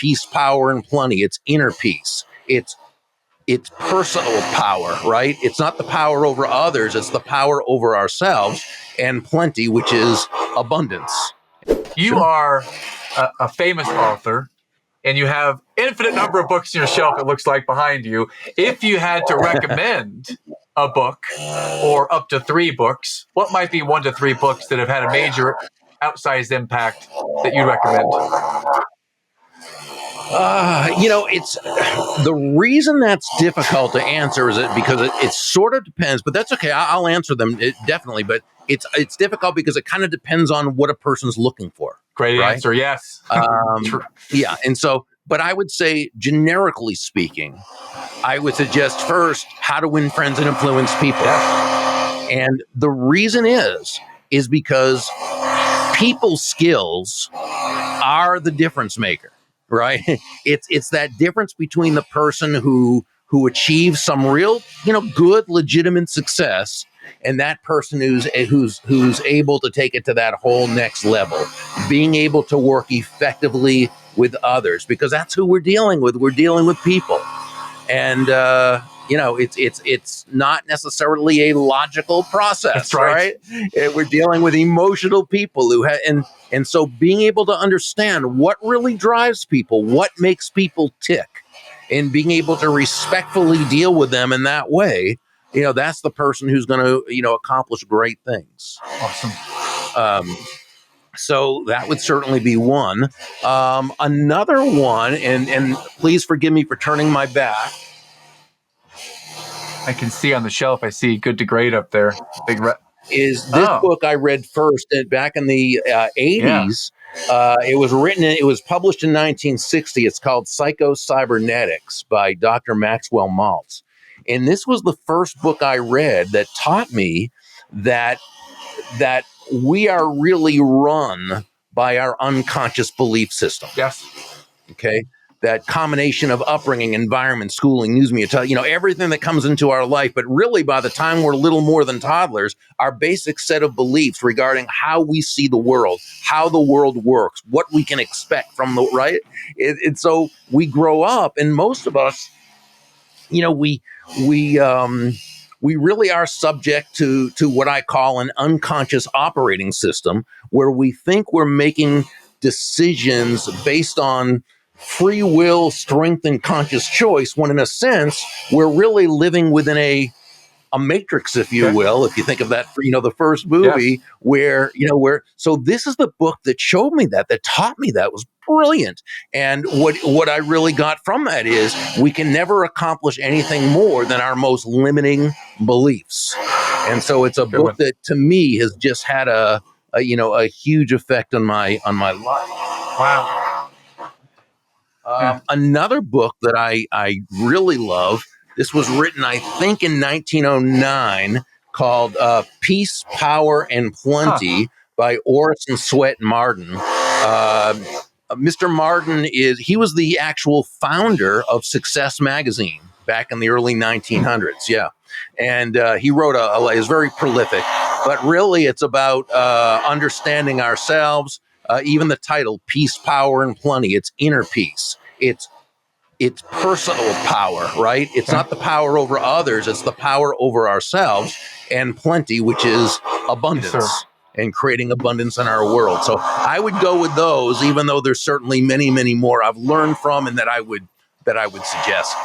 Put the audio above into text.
peace, power, and plenty. It's inner peace. It's personal power, right? It's not the power over others. It's the power over ourselves, and plenty, which is abundance. You are a famous author, and you have infinite number of books on your shelf, it looks like, behind you. If you had to recommend a book or up to 3 books, what might be 1 to 3 books that have had a major outsized impact that you recommend? It's the reason that's difficult to answer is because it sort of depends, but that's okay. I'll answer them definitely, but it's difficult because it kind of depends on what a person's looking for. Great right? answer, yes. Yeah, and so, but I would say, generically speaking, I would suggest first How to Win Friends and Influence People, and the reason is because people skills are the difference maker. Right. It's that difference between the person who achieves some real, good, legitimate success and that person who's able to take it to that whole next level, being able to work effectively with others, because that's who we're dealing with. We're dealing with people. And, it's not necessarily a logical process. That's right. We're dealing with emotional people and so being able to understand what really drives people, what makes people tick, and being able to respectfully deal with them in that way, that's the person who's going to, accomplish great things. Awesome. So that would certainly be one. Another one, and please forgive me for turning my back. I can see on the shelf, I see Good to Great up there. Is this book I read first back in the 80s. It was published in 1960. It's called Psycho-Cybernetics by Dr. Maxwell Maltz. And this was the first book I read that taught me that we are really run by our unconscious belief system. Yes. Okay. That combination of upbringing, environment, schooling, news media, everything that comes into our life. But really, by the time we're little more than toddlers, our basic set of beliefs regarding how we see the world, how the world works, what we can expect from the right. And so we grow up, and most of us, we really are subject to what I call an unconscious operating system, where we think we're making decisions based on free will, strength, and conscious choice, when in a sense, we're really living within a matrix, if you will, if you think of that, the first movie, where so this is the book that showed me that taught me that. Was brilliant. And what I really got from that is we can never accomplish anything more than our most limiting beliefs. And so it's a book that to me has just had a huge effect on my life. Wow. Another book that I really love, this was written, I think, in 1909, called Peace, Power, and Plenty by Orison Swett Marden. Mr. Marden he was the actual founder of Success Magazine back in the early 1900s. Yeah. And he wrote is very prolific, but really it's about understanding ourselves. Even the title, Peace, Power, and Plenty, it's inner peace. It's personal power, right? It's not the power over others. It's the power over ourselves, and plenty, which is abundance, and creating abundance in our world. So I would go with those, even though there's certainly many, many more I've learned from and that I would suggest.